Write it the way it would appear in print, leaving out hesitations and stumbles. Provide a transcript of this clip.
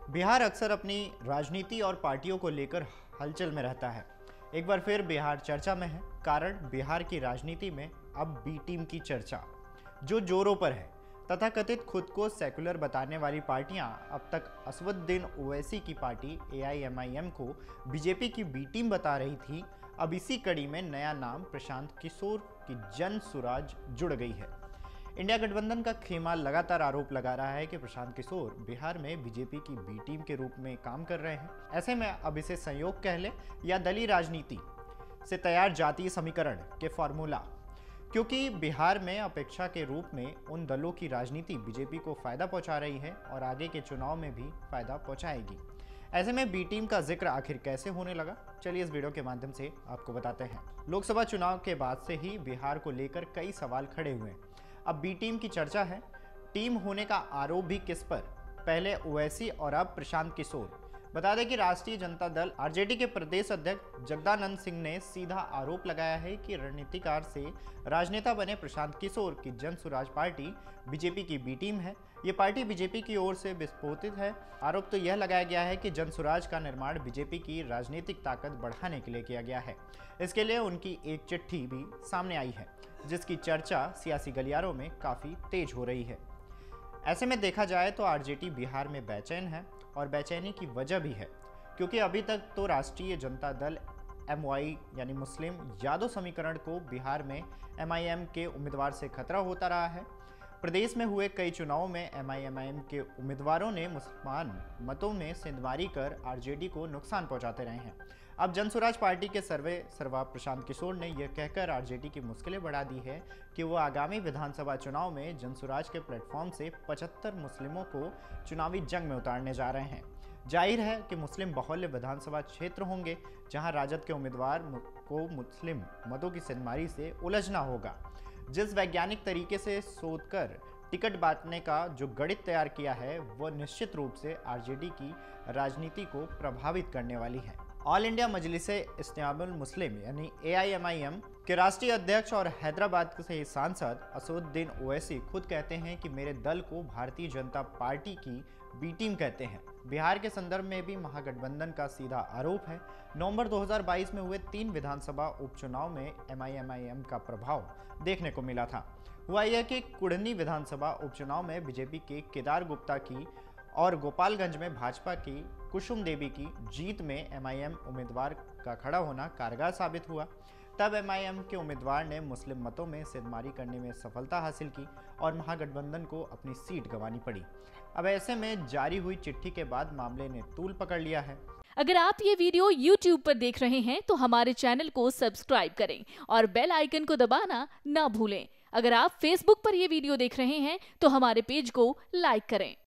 बिहार अक्सर अपनी राजनीति और पार्टियों को लेकर हलचल में रहता है। एक बार फिर बिहार चर्चा में है, कारण बिहार की राजनीति में अब बी टीम की चर्चा जो जोरों पर है। तथाकथित खुद को सेकुलर बताने वाली पार्टियां अब तक असदुद्दीन ओवैसी की पार्टी एआईएमआईएम को बीजेपी की बी टीम बता रही थी। अब इसी कड़ी में नया नाम प्रशांत किशोर की जन सुराज जुड़ गई है। इंडिया गठबंधन का खेमा लगातार आरोप लगा रहा है कि प्रशांत किशोर बिहार में बीजेपी की बी टीम के रूप में काम कर रहे हैं। ऐसे में अब इसे संयोग कह ले या दलीय राजनीति से तैयार जातीय समीकरण के फॉर्मूला, क्योंकि बिहार में अपेक्षा के रूप में उन दलों की राजनीति बीजेपी को फायदा पहुंचा रही है और आगे के चुनाव में भी फायदा पहुंचाएगी। ऐसे में बी टीम का जिक्र आखिर कैसे होने लगा, चलिए इस वीडियो के माध्यम से आपको बताते हैं। लोकसभा चुनाव के बाद से ही बिहार को लेकर कई सवाल खड़े हुए हैं। अब बी टीम की चर्चा है। टीम होने का आरोप भी किस पर? पहले ओवैसी और अब प्रशांत किशोर। बता दें कि राष्ट्रीय जनता दल आरजेडी के प्रदेश अध्यक्ष जगदानंद सिंह ने सीधा आरोप लगाया है कि रणनीतिकार से राजनेता बने प्रशांत किशोर की जन सुराज पार्टी बीजेपी की बी टीम है। ये पार्टी बीजेपी की ओर से विस्फोटित है। आरोप तो यह लगाया गया है कि जन सुराज का निर्माण बीजेपी की राजनीतिक ताकत बढ़ाने के लिए किया गया है। इसके लिए उनकी एक चिट्ठी भी सामने आई है, जिसकी चर्चा सियासी गलियारों में काफ़ी तेज हो रही है। ऐसे में देखा जाए तो आरजेडी बिहार में बेचैन है और बेचैनी की वजह भी है, क्योंकि अभी तक तो राष्ट्रीय जनता दल एमवाई यानी मुस्लिम यादव समीकरण को बिहार में एमआईएम के उम्मीदवार से खतरा होता रहा है। प्रदेश में हुए कई चुनावों में एमआईएम के उम्मीदवारों ने मुसलमान मतों में सेंधमारी कर आरजेडी को नुकसान पहुंचाते रहे हैं। अब जनसुराज पार्टी के सर्वा प्रशांत किशोर ने यह कहकर आरजेडी की मुश्किलें बढ़ा दी है कि वो आगामी विधानसभा चुनाव में जनसुराज के प्लेटफॉर्म से 75 मुस्लिमों को चुनावी जंग में उतारने जा रहे हैं। जाहिर है कि मुस्लिम बहुल्य विधानसभा क्षेत्र होंगे, जहां राजद के उम्मीदवार को मुस्लिम मतों की सेंधमारी से उलझना होगा। जिस वैज्ञानिक तरीके से शोध कर टिकट बांटने का जो गणित तैयार किया है, वह निश्चित रूप से आरजेडी की राजनीति को प्रभावित करने वाली है। ऑल इंडिया मजलिसे इस्तेमाल मुस्लिम यानी एआईएमआईएम के राष्ट्रीय अध्यक्ष और हैदराबाद से सांसद असदुद्दीन ओवैसी खुद कहते हैं कि मेरे दल को भारतीय जनता पार्टी की बी टीम कहते हैं। बिहार के संदर्भ में भी महागठबंधन का सीधा आरोप है। नवंबर 2022 में हुए 3 विधानसभा उपचुनाव में एमआईएम का प्रभाव देखने को मिला था। हुआ यह कि कुढ़नी विधानसभा उपचुनाव में बीजेपी के केदार गुप्ता की और गोपालगंज में भाजपा की कुसुम देवी की जीत में एमआईएम उम्मीदवार का खड़ा होना कारगर साबित हुआ। तब एमआईएम के उम्मीदवार ने मुस्लिम मतों में सेंधमारी करने में सफलता हासिल की और महागठबंधन को अपनी सीट गंवानी पड़ी। अब ऐसे में जारी हुई चिट्ठी के बाद मामले ने तूल पकड़ लिया है। अगर आप ये वीडियो YouTube पर देख रहे हैं तो हमारे चैनल को सब्सक्राइब करें और बेल आइकन को दबाना ना भूलें। अगर आप Facebook पर ये वीडियो देख रहे हैं तो हमारे पेज को लाइक करें।